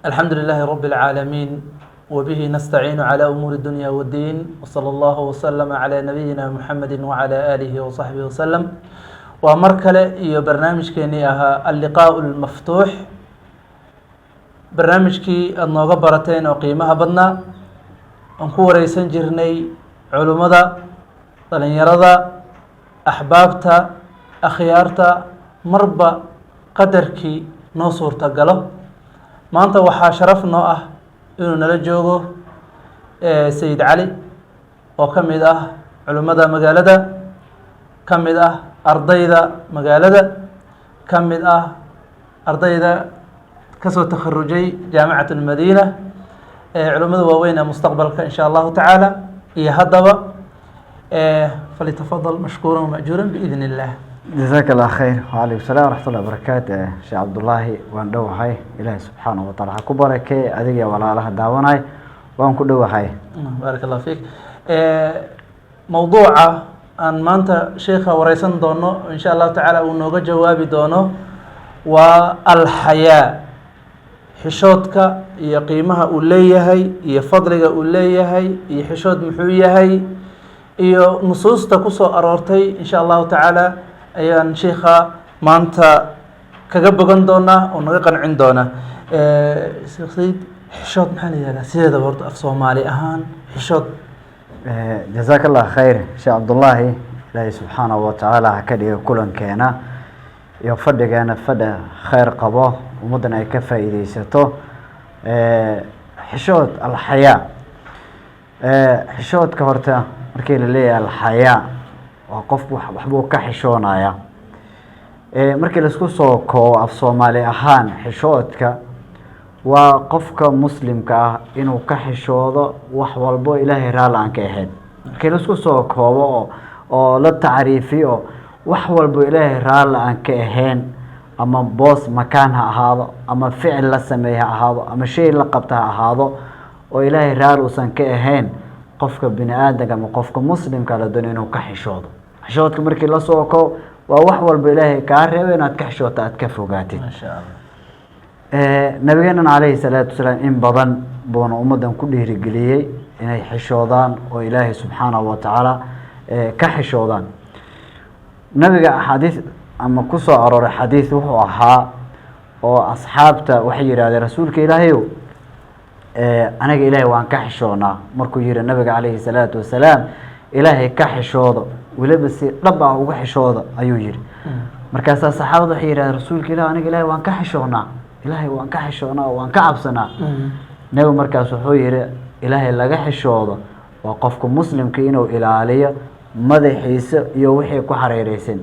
الحمد لله رب العالمين وبه نستعين على أمور الدنيا والدين وصلى الله وسلم على نبينا محمد وعلى آله وصحبه وسلم ومركلة iyo barnaamijkeeni ahaa اللقاء المفتوح barnaamijkii aad nooga barateen oo qiimaha badnaa aan ku wareysan jirnay culimada dhalinyarada axbaabta akhyaarta marba qadarkii noo suurta galo maanta waxaa sharaf noo ah inuu nala joogo sayid cali oo ka mid ah culimada magaalada ka mid ah ardayda magaalada ka mid ah ardayda kasoo takharujay jaamicat almadiina culimada waaweyn ee mustaqbalka in sha allahu tacaala iyo haddaba falitafadal mashkuura wamajuura biidn illah جزاك الله خير وعليكم السلام ورحمة الله وبركاته شيخ عبد الله وان دو هاي إلهي سبحانه وتعالى كبرك أديك ولا الله داوناي وان كدو هاي بارك الله فيك موضوع أن ما أنت شيخ ورئيسان دونه إن شاء الله تعالى ونوجه جوابي دونه والحياة حشودك يقيمها أوليهي يفضلك أوليهي يحشود محويهي iyo nusuusta ku soo aroortay insha allahu tacaala ayaan sheekha maanta kaga bogan doonaa oo naga qancin doona sheekh sayid xishood maxaa la yihahdaa sideedaba horta af soomaali ahaan xishood جزاك الله خير شيخ عبد الله إلهي سبحانه وتعالى كدي كلن كينا يفرد أنا فد خير قباه ومدنا يكفى إليسته حشود الحياة حشود كهرته markii la leeyahay alxayaa waa qofku waxbuu ka xishoonaya markii la isku soo koobo af soomaali ahaan xishoodka waa qofka muslimka ah inuu ka xishoodo wax walbo ilaahay raali aan ka ahayn markii la isku soo koobo oo la tacriifiyo wax walbo ilaahay raali aan ka ahayn ama boos makaan ha ahaado ama ficil la sameeyo ha ahaado ama shay la qabta ha ahaado oo ilaahay raali uusan ka ahayn qofka bini aadamka ama qofka muslimka la doonayo inuu ka xishoodo xishoodka markii la soo koobo waa wax walba ilaahay kaa reebay inaad ka xishooto aad ka fogaatid masha Allah nabigeena calayhi salaatu wasalaam in badan buuna ummadan ku dhiirigeliyey inay xishoodaan oo ilaahay subxaanahu wa tacaala ka xishoodaan nabiga xadiis ama ku soo arooray xadiis wuxuu ahaa oo asxaabta waxay yidhahdeen rasuulka ilaahayow anaga ilaahay waan ka xishoonaa markuu yiri nabiga calayhi salaatu wasalaam ilaahay ka xishoodo weliba si dhab ah uga xishooda ayuu yiri markaasaa saxaabadu waxay yidhahdeen rasuulka ilaah aniga ilaahay waan ka xishoonaa ilaahay waan ka xishoonaa waan ka cabsanaa nabigu markaas wuxuu yiri ilaahay laga xishoodo waa qofka muslimka inuu ilaaliyo madaxiisa iyo wixii ku hareeraysan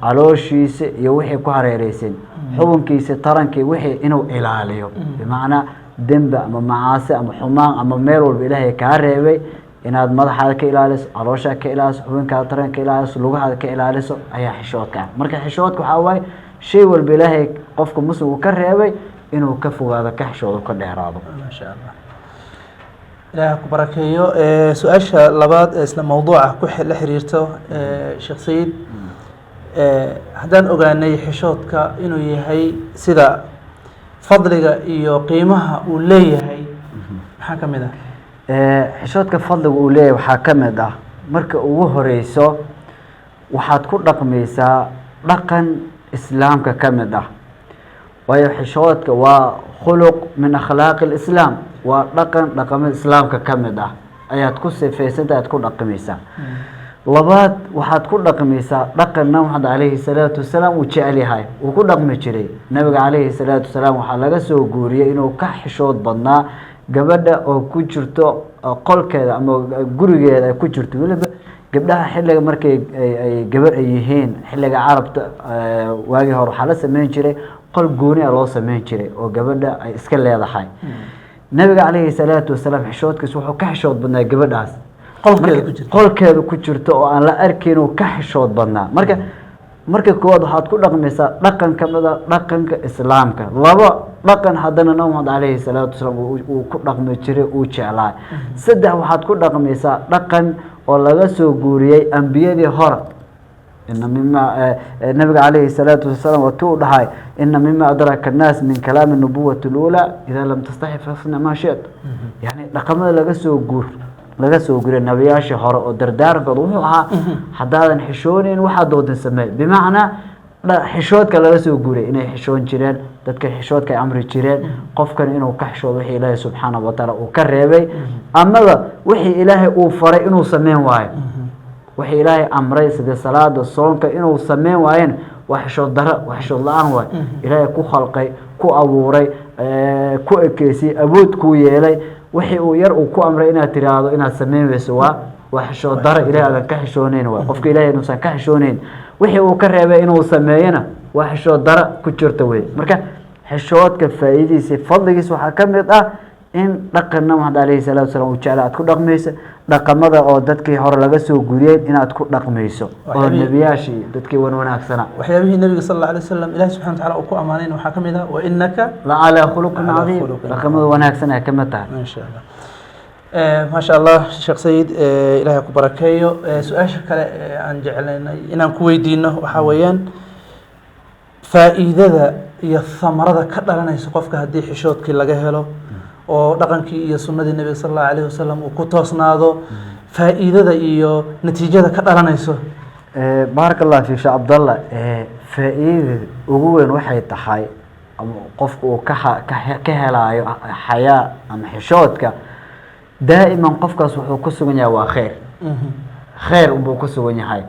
calooshiisa iyo wixii ku hareeraysan xubinkiisa tarankii wixii inuu ilaaliyo bimacnaa dembe ama macaasi ama xumaan ama meel walba ilaahay kaa reebay inaad madaxaada ka ilaaliso calooshaada ka ilaaliso xubinkaada taranka ka ilaaliso lugahaada ka ilaaliso ayaa xishoodka marka xishoodka waxaa waaye shay walba ilaahay qofka muslimku ka reebay inuu ka fogaado ka xishoodo ka dheeraado masha Allah ilaahay ku barakeeyo su-aasha labaad ee isla mawduuca ku la xiriirto sheekh sayid haddaan ogaanay xishoodka inuu yahay sida fadliga iyo qiimaha uu leeyahay maxaa ka mid ah xishoodka fadliga uu leeyahay waxaa ka mid ah marka ugu horeyso waxaad ku dhaqmaysaa dhaqan islaamka ka mid ah waayo xishoodka waa khuluq min akhlaaqi lislaam waa dhaqamada islaamka ka mid ah ayaad ku sifeysanta aad ku dhaqmaysaa labaad waxaad ku dhaqmaysaa dhaqan nabi maxamed calayhi salaatu wasalaam uu jecel yahay uu ku dhaqmi jiray nabiga calayhi salaatu wasalaam waxaa laga soo guuriyey inuu ka xishood badnaa gabadha oo ku jirto qolkeeda ama gurigeeda ay ku jirto weliba gabdhaha xilliga markay ay gabar ay yihiin xilliga carabta waagii hore waxaa la sameyn jiray qol gooni ah loo sameyn jiray oo gabadha ay iska leedahay nabiga calayhi salaatu wasalaam xishoodkiisa wuxuu ka xishood badnaa gabadhaas qolkeeda ku jirto oo aan la arkayn oo ka xishood badnaa marka koowaad waxaad ku dhaqmaysaa dhaqan ka mid ah dhaqanka islaamka laba dhaqan haddana nabi maxamed calayhi salaatu wasalaam uu ku dhaqmi jiray uu jeclaa saddex waxaad ku dhaqmaysaa dhaqan oo laga soo guuriyey ambiyadii hore إن مما النبي عليه الصلاة والسلام وكو دحاي إن مما أدرك الناس من كلام النبوة الأولى إذا لم تستحي فاصنع ما شئت يعني رقم laga soo guuray nabiyaasha hore oo dardaarkooda wuxuu ahaa hadaadan xishoonin waxa doodan sameey bimaana xishoodka laga soo guuray inay xishoon jireen dadka xishoodka ay amri jireen qofkan inuu ka xishoodo wixii Ilaahay subhanahu wa ta'ala uu ka reebay amaba wixii Ilaahay uu faray inuu sameyn waayo wixii Ilaahay amray sida salaada soonka inuu sameyn waayeen wax xishood dara wax xishood la'aan waay Ilaahay ku khalqay ku abuuray ku ekeysay awood ku yeelay wixii uu yar uu ku amray inaad tiraahdo inaad sameeyso waa xishood dara Ilaahay aad ka xishooneyn waa qofka Ilaahay inuu san ka xishooneyn wixii uu ka reebay inuu sameeyana waa xishood dara ku jirta way marka xishoodka faa'iideysa fadligiisa waxa kamid ah in dhaqanna Muhammad alayhi salaatu wasalaam uu jecel aad ku dhaqmayso dhaqamada oo dadkii hore laga soo guuriyay inaad ku dhaqmayso oo nabiyaashii dadkii wanaagsana waxyaabihii nabiga sallallahu alayhi wasallam Ilaahay subhanahu wa ta'ala uu ku amaanay waxa kamid ah wa innaka la ala khuluqin adhim dhaqamada wanaagsana kamid tahay insha Allah ما شاء الله شيخ سيد إلهي كبركيو سؤال كلا عن جعلنا إن كويدينه وحويان فإذا الثمرة كذا لنا يسقف كهدي حشود كل جهله ودقن كي يسنة النبي صلى الله عليه وسلم وكتوسنا هذا فإذا نتيجة كذا لنا يسوع بارك الله فيك شيخ عبد الله فإذا وجوه وحي تحي قف كهلا حياة أم حشود دائما قفكاس وحو كسغنيا وا خير وبو كسغنيا هاي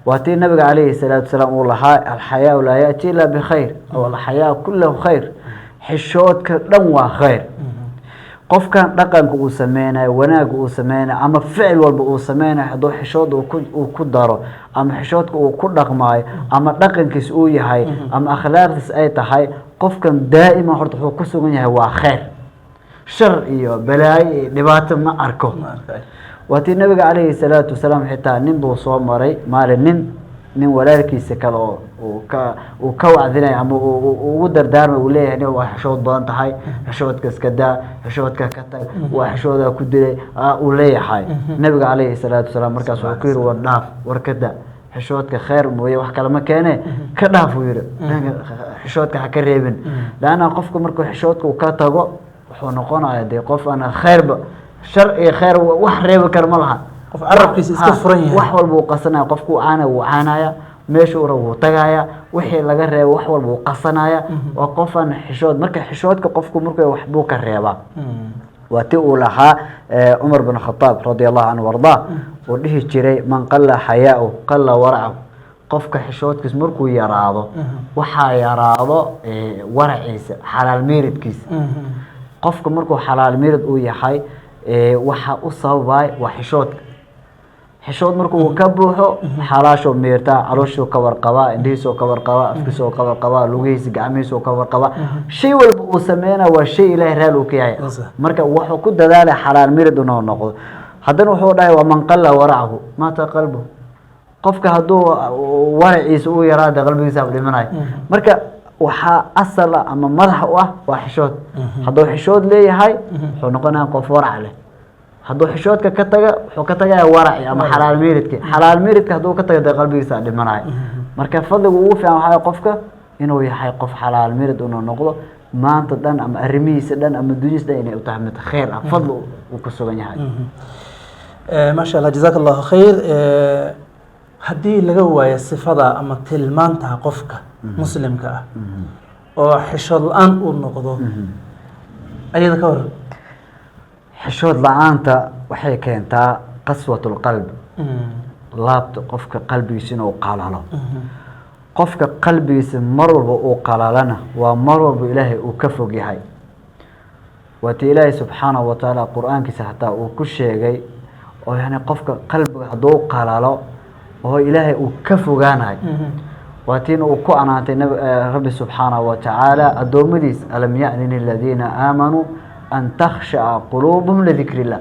واتي النبي عليه الصلاه والسلام والله الحياه لا ياتي الا بخير او الحياه كله خير حشودك دن وا خير قفكان دقنك uu sameeyay wanaag uu sameeyay ama ficil walba uu sameeyay hadoo xishood uu ku daro ama xishoodka uu ku dhaqmay ama dhaqankiis uu yahay ama akhlaaqdiis ay tahay qofkan daa'ima horta wuxuu ku sugan yahay waa khayr شر iyo balaay dhibaato ma arko waati nabiga kaleey salaatu salaam xitaa nin buu soo maray maalin nin walaalkiisa kale oo ka wacdinay ama uu dardaarmay uu leeyahay waa xishood badan tahay xishoodka iska daa xishoodka ka tag waa xishooda ku dilay uu leeyahay nabiga kaleey salaatu salaam markaas uu ku yiri wadaaf warkada xishoodka khayr mooyee wax kale ma keenay ka dhaaf uu yiri xishoodka ha ka reebin laana qofku markuu xishoodka uu ka tago wuxuu noqonayaa de qof aan khayrba shar iyo khayr wax reeb kar ma laha qof arabkiisa iska furan yahay wax walba uu qasanaya qofku caanaya meesha uu rabo tagaya wixii laga reebo wax walba uu qasanaya waa qof aan xishood marka xishoodka qofku markuu wax buu ka reeba waati uu lahaa Umar bin Khattab radiyallahu anhu warda oo dhihi jiray man qalla hayaa'u qalla wara'u qofka xishoodkiis markuu yaraado waxa yaraado waraciisa xalaal meeridkiisa qofka markuu xalaal meerid uu yahay waxa u sababay waa xishood markuu ka buuxo xalaasho meerta caloosho ka warqaba indhihiisa ka warqaba afkiisa ka warqaba lugihiisa gacmihiisa ka warqaba shay walba uu sameeyana waa shay Ilaahay raal uu ka yahay marka wuxuu ku dadaalay xalaal meerid inuu noqdo haddana wuxuu dhahay waa man qalla warahu maata qalbu qofka haduu waraciisa uu yaraado qalbigiisa dhimanay marka waxa asal ama madax u ah waa xishood haduu xishood leeyahay wuxuu noqonayaa qof warac leh haduu xishoodka ka taga wuxuu ka tagayaa waraci ama xalaal meeridka haduu ka tago qalbigiisa dhimanay marka fadligu uu fiican waxa qofka inuu yahay qof xalaal meerid uu noqdo maanta dhan ama arrimihiisa dhan ama dunyiisa inay u tahay mid khayr ah fadl uu ku sugan yahay ما شاء الله جزاك الله خير هدي laga waayo sifada ama tilmaanta qofka muslimka ah oo xishood la'aan uu noqdo ayada ka hor xishood la'aanta waxay keentaa qaswatul qalb laabta qofka qalbigiisa inuu qalalo qofka qalbigiisa mar walba uu qalalana waa mar walba Ilaahay uu ka fog yahay waati Ilaahay subhanahu wa ta'ala quraankiisa hataa uu ku sheegay oo yani qofka qalbiga haduu qalalo oo Ilaahay uu ka fogaanahay واتين وكأنا رب سبحانه وتعالى الدومديس ألم يأذن الذين آمنوا أن تخشع قلوبهم لذكر الله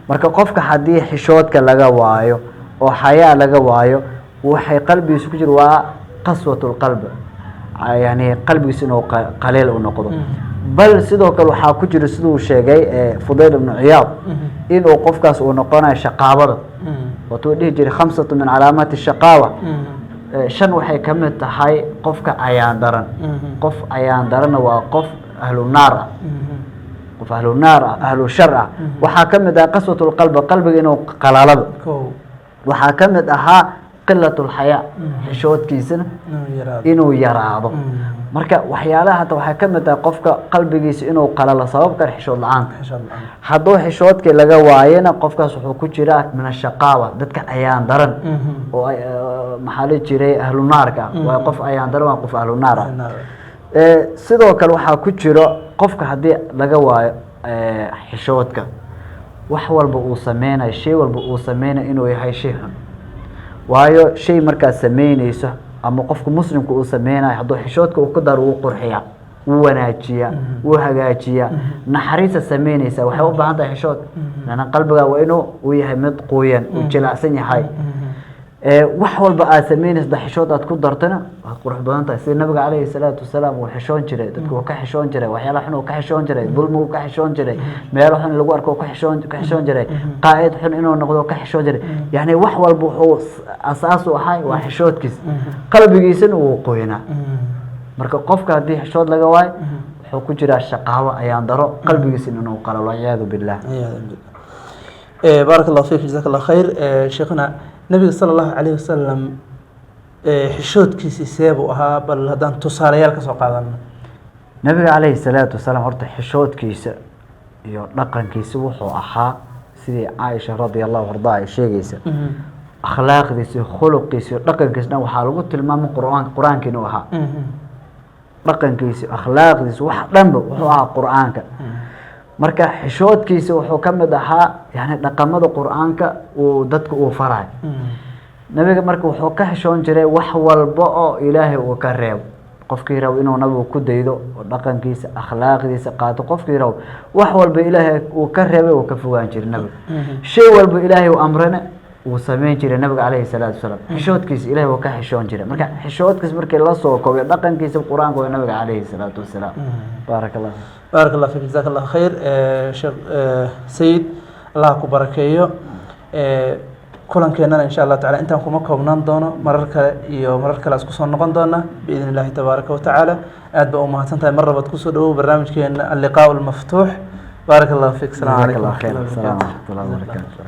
مركا قفك حدي حشوتك لغا وايو وحياة لغا وايو وحي قلبي سكجر وقسوة القلب يعني قلبي سنو قليل ونقضه بل سيدو كالو حاكجر سيدو شيغي فضيل بن عياض إنو قفكاس ونقونا شقاوة وتوديه جري 5 من علامات الشقاوة shan waxay ka mid tahay qofka ayaan daran qof ayaan daran waa qof ahlu naar ah qof ahlu naar ah ahlu shar ah waxaa ka mid ah qaswatul qalbi qalbiga inuu qalaalado waxaa ka mid ahaa qillatul xayaa xishoodkiisana inuu yaraado marka waxyaalaha hata waxaa ka mid ah qofka qalbigiisa inuu qalalo sabab kale xishood la-aan hadduu xishoodkii laga waayana qofkaas wuxuu ku jiraa min ashaqaawa dadka ayaan daran oo maxaa la jiray ahlu naarka waa qof ayaan daran waa qof ahlu naar ah sidoo kale waxaa ku jiro qofka haddii laga waayo xishoodka wax walba uu sameynayo shay walba uu sameynayo inuu yahay shay xun waayo shay markaad sameynayso ama qofka muslimka uu sameynayo hadduu xishoodka uu ku daro wuu qurxiyaa wuu wanaajiyaa wuu hagaajiyaa naxariista sameynaysa waxay u baahan tahay xishood lana qalbiga waa inuu uu yahay mid qoyan uu jilicsan yahay wax walba aad sameynayso xishood aad ku dartana waa qurux badan tahay sida nabiga calayhi salaatu wasalaam uu xishoon jiray dadku uu ka xishoon jiray waxyaalaha xun uu ka xishoon jiray dulmigu ka xishoon jiray meelo xun lagu arko ka xishoon jiray qaa'id xun inuu noqdo ka xishoon jiray yani wax walba wuxuu asaas u ahay waa xishoodkiisa qalbigiisana uu qoyanaa marka qofka haddii xishood laga waayo wuxuu ku jiraa shaqaawo ayaan daro qalbigiisana inuu qalalo ciyaadu billah بارك الله فيك جزاك الله خير شيخنا النبي صلى الله عليه وسلم حشود كيسي سيبو أها بل هدان تصاليال كسو قادنا النبي عليه الصلاة والسلام هرت حشود كيسا يو نقن كيسا وحو أها سيدي عائشة رضي الله عنها شيء كيسا أخلاق كيسا خلق كيسا نقن كيسا وحالو قلت المام قرآن كينو أها نقن كيسا أخلاق كيسا وحدنبو وحو أها قرآن كا marka xishoodkiisa wuxuu ka mid ahaa yani dhaqamada quraanka uu dadku uu faray nabiga marka wuxuu ka xishoon jiray wax walba oo ilaahay uu ka reebo qofkii raaw inuu nabigu ku daydo oo dhaqankiisa akhlaaqdiisa qaato qofkii raaw wax walba ilaahay uu ka reebay uu ka fogaan jiray nabiga shay walba ilaahay uu amrana uu sameyn jiray nabiga calayhi salaatu wasalaam xishoodkiisa ilaahay uu ka xishoon jiray marka xishoodkiisa markii la soo koobay dhaqankiisa quraanka waa nabiga calayhi salaatu wasalaam barakallahu بارك الله فيك جزاك الله خير شيخ سيد الله كبركيو كلن كيننا إن شاء الله تعالى أنت كم كونان دونا مرر كلا اسكسون نقن دونا بإذن الله تبارك وتعالى أدب أمها تنتهي مرة بتكسر برنامج كين اللقاء المفتوح بارك الله فيك السلام عليكم ورحمة الله وبركاته.